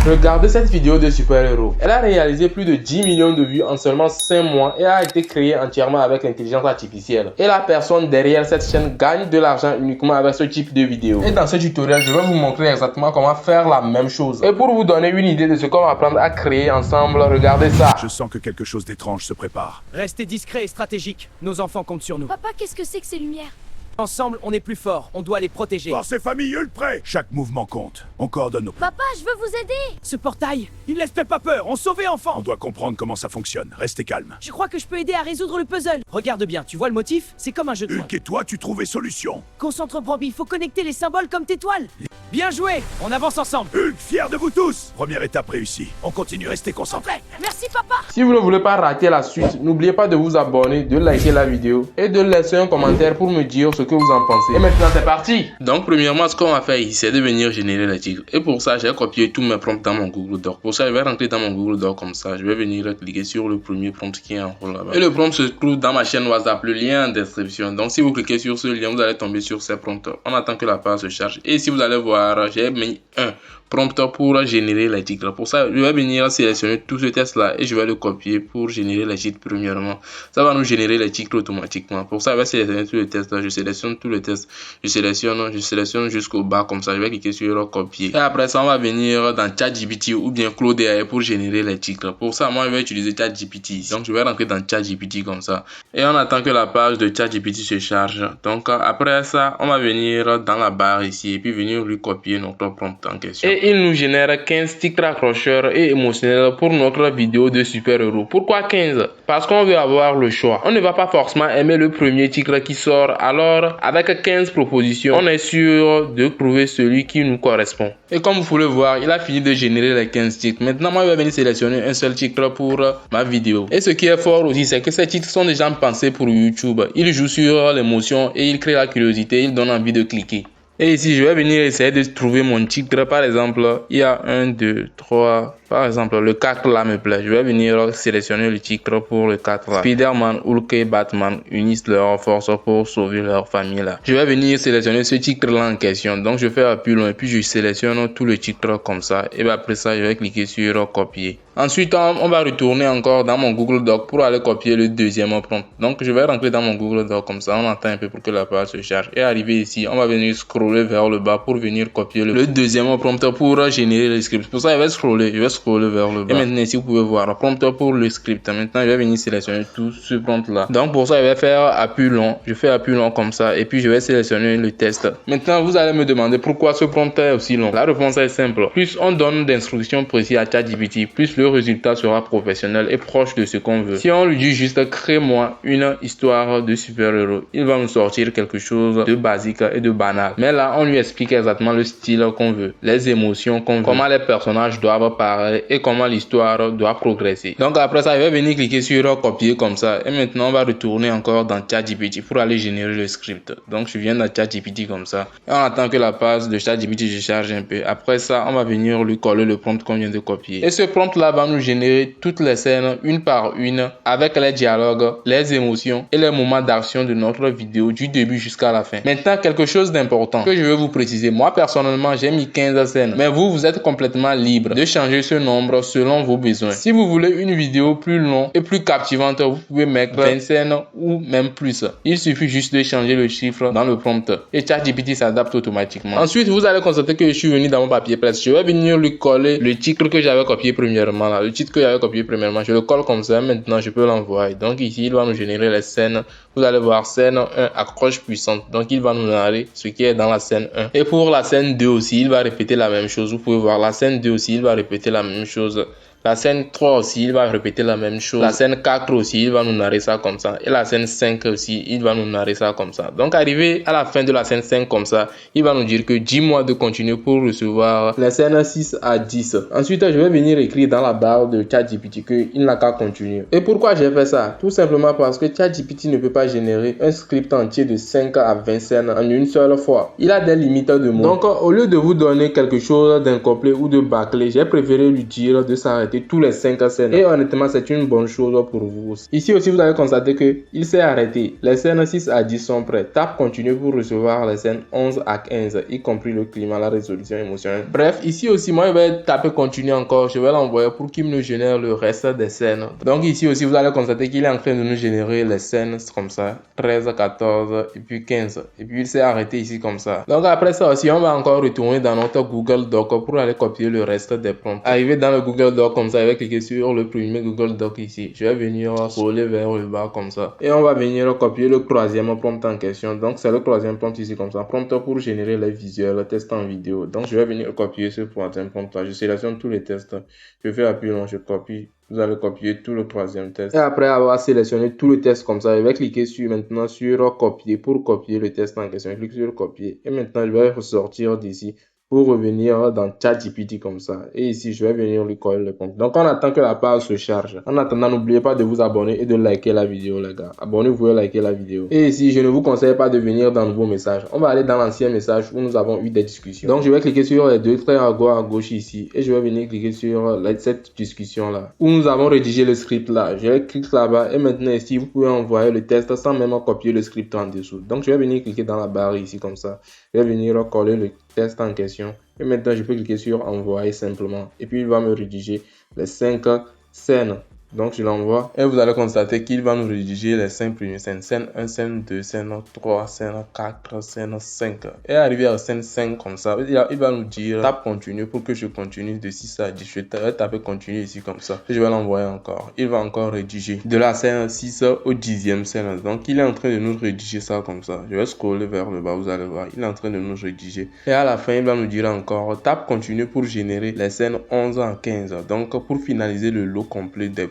Regardez cette vidéo de super-héros. Elle a réalisé plus de 10 millions de vues en seulement 5 mois et a été créée entièrement avec l'intelligence artificielle. Et la personne derrière cette chaîne gagne de l'argent uniquement avec ce type de vidéo. Et dans ce tutoriel, je vais vous montrer exactement comment faire la même chose. Et pour vous donner une idée de ce qu'on va apprendre à créer ensemble, regardez ça. Je sens que quelque chose d'étrange se prépare. Restez discret et stratégique. Nos enfants comptent sur nous. Papa, qu'est-ce que c'est que ces lumières? Ensemble, on est plus fort. On doit les protéger. Force famille prêt. Chaque mouvement compte. On coordonne nos... Papa, je veux vous aider. Ce portail, il laisse pas peur. On sauve enfants. On doit comprendre comment ça fonctionne. Restez calme. Je crois que je peux aider à résoudre le puzzle. Regarde bien, tu vois le motif? C'est comme un jeu de Hulk et toi, tu trouvais solution. Concentre Bambi, il faut connecter les symboles comme tes toiles. Bien joué, on avance ensemble. Hulk, fier de vous tous. Première étape réussie. On continue, restez concentrés. Merci, papa. Si vous ne voulez pas rater la suite, n'oubliez pas de vous abonner, de liker la vidéo et de laisser un commentaire pour me dire ce que vous en pensez. Et maintenant, c'est parti. Donc, premièrement, ce qu'on va faire ici, c'est de venir générer l'article. Et pour ça, j'ai copié tous mes prompts dans mon Google Doc. Pour ça, je vais rentrer dans mon Google Doc comme ça. Je vais venir cliquer sur le premier prompt qui est en haut là-bas. Et le prompt se trouve dans ma chaîne WhatsApp, le lien en description. Donc, si vous cliquez sur ce lien, vous allez tomber sur ces prompts. On attend que la page se charge. Et si vous allez voir, j'ai mis un prompt pour générer l'article. Pour ça, je vais venir sélectionner tout ce test là et je vais le copier pour générer l'article premièrement. Ça va nous générer l'article automatiquement. Pour ça, je vais sélectionner tout le test là. Je sélectionne tout le test. Je sélectionne jusqu'au bas comme ça. Je vais cliquer sur copier. Et après ça, on va venir dans ChatGPT ou bien Claude AI pour générer l'article. Pour ça, moi, je vais utiliser ChatGPT. Donc, je vais rentrer dans ChatGPT comme ça. Et on attend que la page de ChatGPT se charge. Donc, après ça, on va venir dans la barre ici et puis venir lui copier notre prompt en question. Et il nous génère 15 titres accrocheurs et émotionnels pour notre vidéo de super-héros. Pourquoi 15? Parce qu'on veut avoir le choix. On ne va pas forcément aimer le premier titre qui sort. Alors, avec 15 propositions, on est sûr de trouver celui qui nous correspond. Et comme vous pouvez voir, il a fini de générer les 15 titres. Maintenant, moi, je vais venir sélectionner un seul titre pour ma vidéo. Et ce qui est fort aussi, c'est que ces titres sont déjà pensés pour YouTube. Ils jouent sur l'émotion et ils créent la curiosité. Ils donnent envie de cliquer. Et ici, je vais venir essayer de trouver mon titre. Par exemple, il y a 1, 2, 3. Par exemple, le 4 là me plaît. Je vais venir sélectionner le titre pour le 4 là. Spider-Man, Hulk et Batman unissent leurs forces pour sauver leur famille là. Je vais venir sélectionner ce titre là en question. Donc, je fais appui long et puis je sélectionne tout le titre comme ça. Et après ça, je vais cliquer sur copier. Ensuite, on va retourner encore dans mon Google Doc pour aller copier le deuxième prompt. Donc, je vais rentrer dans mon Google Doc comme ça. On attend un peu pour que la page se charge. Et arrivé ici, on va venir scroller vers le bas pour venir copier le deuxième prompt pour générer le script. Pour ça, je vais scroller vers le bas. Et maintenant, ici, vous pouvez voir prompt pour le script. Maintenant, je vais venir sélectionner tout ce prompt là. Donc, pour ça, je vais faire appui long. Je fais appui long comme ça. Et puis, je vais sélectionner le test. Maintenant, vous allez me demander pourquoi ce prompt est aussi long. La réponse est simple. Plus on donne d'instructions précises à ChatGPT, plus le résultat sera professionnel et proche de ce qu'on veut. Si on lui dit juste crée-moi une histoire de super-héros, il va nous sortir quelque chose de basique et de banal. Mais là, on lui explique exactement le style qu'on veut, les émotions qu'on veut, comment les personnages doivent parler et comment l'histoire doit progresser. Donc après ça, je vais venir cliquer sur copier comme ça. Et maintenant, on va retourner encore dans ChatGPT pour aller générer le script. Donc je viens dans ChatGPT comme ça. Et on attend que la page de ChatGPT se charge un peu. Après ça, on va venir lui coller le prompt qu'on vient de copier. Et ce prompt là va nous générer toutes les scènes une par une avec les dialogues, les émotions et les moments d'action de notre vidéo du début jusqu'à la fin. Maintenant, quelque chose d'important que je veux vous préciser. Moi, personnellement, j'ai mis 15 scènes. Mais vous êtes complètement libre de changer ce nombre selon vos besoins. Si vous voulez une vidéo plus longue et plus captivante, vous pouvez mettre 20 scènes ou même plus. Il suffit juste de changer le chiffre dans le prompt et ChatGPT s'adapte automatiquement. Ensuite, vous allez constater que je suis venu dans mon papier presse. Je vais venir lui coller le titre que j'avais copié premièrement là. Le titre que j'avais copié premièrement, je le colle comme ça. Maintenant, je peux l'envoyer. Donc ici, il va nous générer les scènes. Vous allez voir scène 1, accroche puissante. Donc il va nous narrer ce qui est dans la scène 1. Et pour la scène 2 aussi, il va répéter la même chose. Vous pouvez voir la scène 2 aussi, il va répéter la même chose. La scène 3 aussi, il va répéter la même chose. La scène 4 aussi, il va nous narrer ça comme ça. Et la scène 5 aussi, il va nous narrer ça comme ça. Donc, arrivé à la fin de la scène 5 comme ça, il va nous dire que 10 mois de continuer pour recevoir les scènes 6 à 10. Ensuite, je vais venir écrire dans la barre de ChatGPT qu'il n'a qu'à continuer. Et pourquoi j'ai fait ça? Tout simplement parce que ChatGPT ne peut pas générer un script entier de 5 à 20 scènes en une seule fois. Il a des limites de mots. Donc, au lieu de vous donner quelque chose d'incomplet ou de bâclé, j'ai préféré lui dire de s'arrêter constater tous les 5 scènes. Et honnêtement, c'est une bonne chose pour vous aussi. Ici aussi, vous allez constater qu'il s'est arrêté. Les scènes 6 à 10 sont prêtes. Tape continue pour recevoir les scènes 11 à 15, y compris le climat, la résolution émotionnelle. Bref, ici aussi, moi, je vais taper continue encore. Je vais l'envoyer pour qu'il me génère le reste des scènes. Donc ici aussi, vous allez constater qu'il est en train de nous générer les scènes comme ça. 13, 14 et puis 15. Et puis il s'est arrêté ici comme ça. Donc après ça aussi, on va encore retourner dans notre Google Doc pour aller copier le reste des prompts. Arrivé dans le Google Doc comme ça, je vais cliquer sur le premier Google Doc ici. Je vais venir scroller vers le bas comme ça. Et on va venir copier le troisième prompt en question. Donc c'est le troisième prompt ici comme ça. Prompt pour générer les visuels, test en vidéo. Donc je vais venir copier ce troisième prompt là. Je sélectionne tous les tests. Je fais appui long, je copie. Vous allez copier tout le troisième test. Et après avoir sélectionné tout le test comme ça, je vais cliquer maintenant sur copier pour copier le test en question. Je clique sur copier. Et maintenant, je vais ressortir d'ici pour revenir dans ChatGPT comme ça. Et ici, je vais venir lui coller le prompt. Donc, on attend que la page se charge. En attendant, n'oubliez pas de vous abonner et de liker la vidéo, les gars. Abonnez-vous et likez la vidéo. Et ici, je ne vous conseille pas de venir dans nouveaux messages. On va aller dans l'ancien message où nous avons eu des discussions. Donc, je vais cliquer sur les deux traits à gauche ici. Et je vais venir cliquer sur cette discussion-là. Où nous avons rédigé le script là. Je vais cliquer là-bas. Et maintenant, ici, vous pouvez envoyer le test sans même copier le script en dessous. Donc, je vais venir cliquer dans la barre ici comme ça. Je vais venir coller le test en question. Et maintenant, je peux cliquer sur envoyer simplement. Et puis, il va me rédiger les 5 scènes. Donc, je l'envoie. Et vous allez constater qu'il va nous rédiger les 5 premières scènes. Scène 1, scène 2, scène 3, scène 4, scène 5. Et arrivé à scène 5 comme ça, il va nous dire tape continue pour que je continue de 6 à 10. Je vais taper continue ici comme ça. Et je vais l'envoyer encore. Il va encore rédiger de la scène 6 au 10e scène. Donc, il est en train de nous rédiger ça comme ça. Je vais scroller vers le bas, vous allez voir. Il est en train de nous rédiger. Et à la fin, il va nous dire encore tape continue pour générer les scènes 11 à 15. Donc, pour finaliser le lot complet des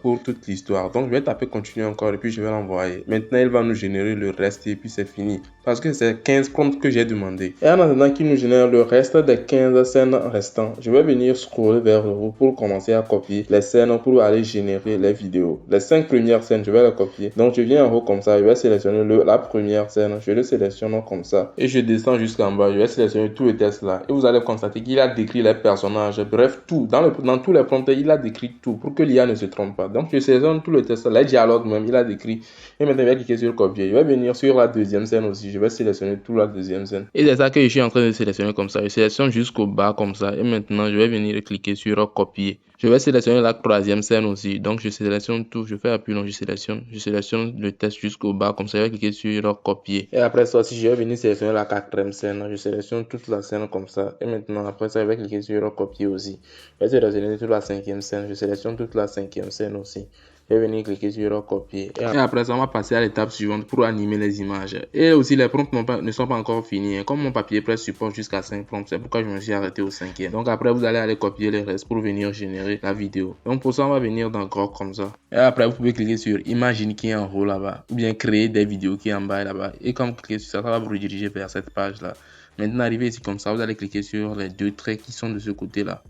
pour toute l'histoire. Donc je vais taper continue encore et puis je vais l'envoyer. Maintenant il va nous générer le reste et puis c'est fini. Parce que c'est 15 prompts que j'ai demandé. Et en attendant qu'il nous génère le reste des 15 scènes restantes, je vais venir scroller vers le haut pour commencer à copier les scènes pour aller générer les vidéos. Les 5 premières scènes, je vais les copier. Donc je viens en haut comme ça, je vais sélectionner la première scène, je le sélectionne comme ça. Et je descends jusqu'en bas, je vais sélectionner tout le test là. Et vous allez constater qu'il a décrit les personnages, bref tout. Dans tous les prompts, il a décrit tout pour que l'IA ne se trompe pas. Donc je sélectionne tout le test, les dialogues même, il a décrit. Et maintenant je vais cliquer sur copier. Je vais venir sur la deuxième scène aussi. Je vais sélectionner toute la deuxième scène. Et c'est ça que je suis en train de sélectionner comme ça. Je sélectionne jusqu'au bas comme ça. Et maintenant je vais venir cliquer sur copier. Je vais sélectionner la troisième scène aussi. Donc je sélectionne tout. Je fais appui long, je sélectionne le test jusqu'au bas comme ça. Je vais cliquer sur copier. Et après ça aussi je vais venir sélectionner la quatrième scène. Je sélectionne toute la scène comme ça. Et maintenant après ça je vais cliquer sur copier aussi. Je vais sélectionner toute la cinquième scène. Je sélectionne toute la cinquième scène aussi. Je vais venir cliquer sur copier. Et après ça, on va passer à l'étape suivante pour animer les images. Et aussi, les prompts ne sont pas encore finis. Comme mon papier presse supporte jusqu'à 5 prompts, c'est pourquoi je me suis arrêté au 5e. Donc après, vous allez aller copier les restes pour venir générer la vidéo. Donc pour ça, on va venir dans Grok comme ça. Et après, vous pouvez cliquer sur Imagine qui est en haut là-bas. Ou bien créer des vidéos qui est en bas là-bas. Et quand vous cliquez sur ça, ça va vous rediriger vers cette page-là. Maintenant, arrivé ici comme ça, vous allez cliquer sur les deux traits qui sont de ce côté-là.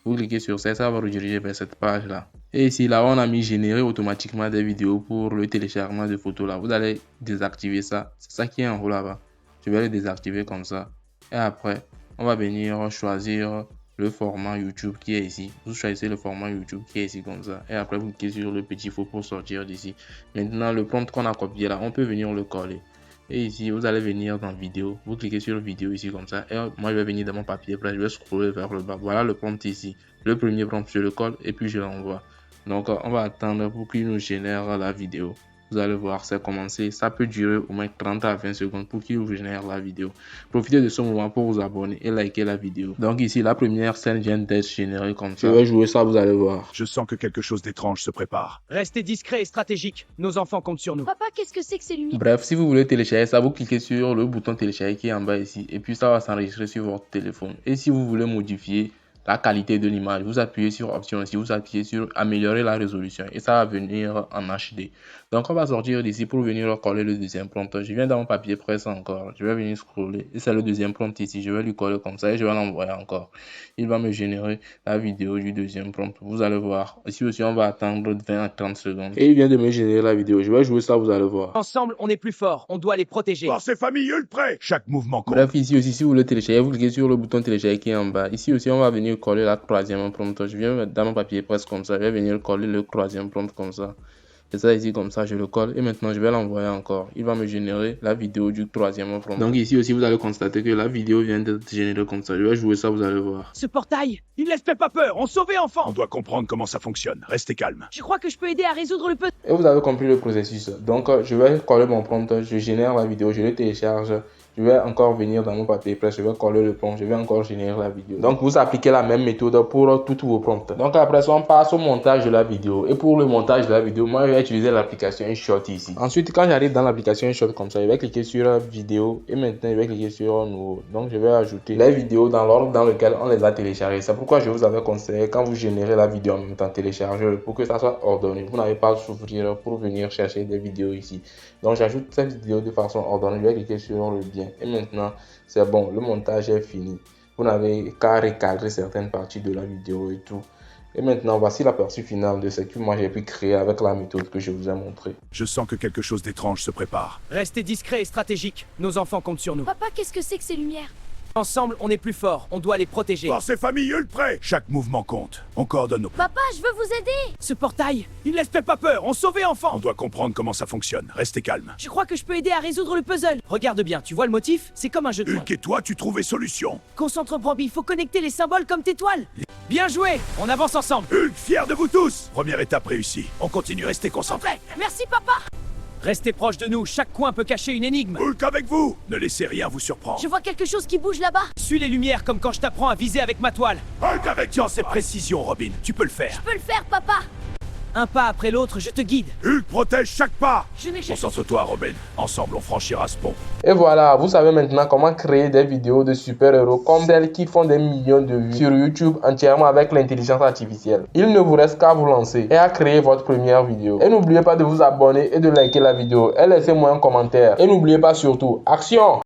Vous cliquez sur ça, ça va vous rediriger vers cette page-là. Et ici, là, on a mis générer automatiquement des vidéos pour le téléchargement de photos là. Vous allez désactiver ça. C'est ça qui est en haut là-bas. Je vais le désactiver comme ça. Et après, on va venir choisir le format YouTube qui est ici. Vous choisissez le format YouTube qui est ici comme ça. Et après, vous cliquez sur le petit faux pour sortir d'ici. Maintenant, le prompt qu'on a copié là, on peut venir le coller. Et ici, vous allez venir dans vidéo. Vous cliquez sur vidéo ici comme ça. Et moi, je vais venir dans mon papier. Après, je vais scroller vers le bas. Voilà le prompt ici. Le premier prompt, je le colle et puis je l'envoie. Donc, on va attendre pour qu'il nous génère la vidéo. Vous allez voir, c'est commencé. Ça peut durer au moins 30 à 20 secondes pour qu'il vous génère la vidéo. Profitez de ce moment pour vous abonner et liker la vidéo. Donc ici, la première scène vient d'être générée comme ça. Je vais jouer ça, vous allez voir. Je sens que quelque chose d'étrange se prépare. Restez discret et stratégique. Nos enfants comptent sur nous. Papa, qu'est-ce que c'est que ces lumières? Bref, si vous voulez télécharger ça, vous cliquez sur le bouton télécharger qui est en bas ici. Et puis ça va s'enregistrer sur votre téléphone. Et si vous voulez modifier la qualité de l'image, vous appuyez sur option ici, vous appuyez sur améliorer la résolution et ça va venir en HD. Donc on va sortir d'ici pour venir coller le deuxième prompt. Je viens dans mon papier presse encore, je vais venir scroller et c'est le deuxième prompt ici, je vais lui coller comme ça et je vais l'envoyer encore. Il va me générer la vidéo du deuxième prompt, vous allez voir. Ici aussi on va attendre 20 à 30 secondes et il vient de me générer la vidéo. Je vais jouer ça, vous allez voir. Ensemble, on est plus fort. On doit les protéger. Force et famille, prêt. Chaque mouvement compte. Bref, ici aussi si vous voulez télécharger, vous cliquez sur le bouton télécharger qui est en bas. Ici aussi on va venir venir coller la troisième prompt. Je viens dans mon papier presse comme ça. Je vais venir coller le troisième prompt comme ça. Et ça ici comme ça, je le colle et maintenant je vais l'envoyer encore. Il va me générer la vidéo du troisième prompt. Donc ici aussi vous allez constater que la vidéo vient d'être générée comme ça. Je vais jouer ça, vous allez voir. Ce portail, il ne laisse pas peur. On sauve enfant. On doit comprendre comment ça fonctionne. Restez calme. Je crois que je peux aider à résoudre le puzzle. Et vous avez compris le processus. Donc je vais coller mon prompt, je génère la vidéo, je le télécharge. Je vais encore venir dans mon papier presse, je vais coller le prompt, je vais encore générer la vidéo. Donc vous appliquez la même méthode pour tous vos prompts. Donc après ça, on passe au montage de la vidéo. Et pour le montage de la vidéo, moi je vais utiliser l'application InShot ici. Ensuite, quand j'arrive dans l'application InShot comme ça, je vais cliquer sur vidéo et maintenant je vais cliquer sur nouveau. Donc je vais ajouter les vidéos dans l'ordre dans lequel on les a téléchargées. C'est pourquoi je vous avais conseillé quand vous générez la vidéo en même temps, téléchargez-le pour que ça soit ordonné. Vous n'avez pas à souffrir pour venir chercher des vidéos ici. Donc j'ajoute cette vidéo de façon ordonnée, je vais cliquer sur le bien. Et maintenant, c'est bon, le montage est fini. Vous n'avez qu'à recadrer certaines parties de la vidéo et tout. Et maintenant, voici l'aperçu final de ce que moi j'ai pu créer avec la méthode que je vous ai montrée. Je sens que quelque chose d'étrange se prépare. Restez discret et stratégique. Nos enfants comptent sur nous. Papa, qu'est-ce que c'est que ces lumières? Ensemble, on est plus fort. On doit les protéger. Force et famille, prêt. Chaque mouvement compte. On coordonne nos... Papa, je veux vous aider. Ce portail, il ne laisse pas peur. On sauve enfant. On doit comprendre comment ça fonctionne. Restez calme. Je crois que je peux aider à résoudre le puzzle. Regarde bien, tu vois le motif? C'est comme un jeu de mots. Hulk et toi, tu trouvais solution. Concentre Bambi, il faut connecter les symboles comme tes toiles. Bien joué, on avance ensemble. Hulk, fier de vous tous. Première étape réussie. On continue, restez concentrés. Merci, papa. Restez proche de nous, chaque coin peut cacher une énigme. Hulk avec vous. Ne laissez rien vous surprendre. Je vois quelque chose qui bouge là-bas. Suis les lumières comme quand je t'apprends à viser avec ma toile. Hulk avec science et précision, Robin. Tu peux le faire. Je peux le faire, papa. Un pas après l'autre, je te guide. Hulk protège chaque pas. Je n'ai Concentre-toi, Robin. Ensemble, on franchira ce pont. Et voilà, vous savez maintenant comment créer des vidéos de super-héros comme celles qui font des millions de vues sur YouTube entièrement avec l'intelligence artificielle. Il ne vous reste qu'à vous lancer et à créer votre première vidéo. Et n'oubliez pas de vous abonner et de liker la vidéo et laissez-moi un commentaire. Et n'oubliez pas surtout, action!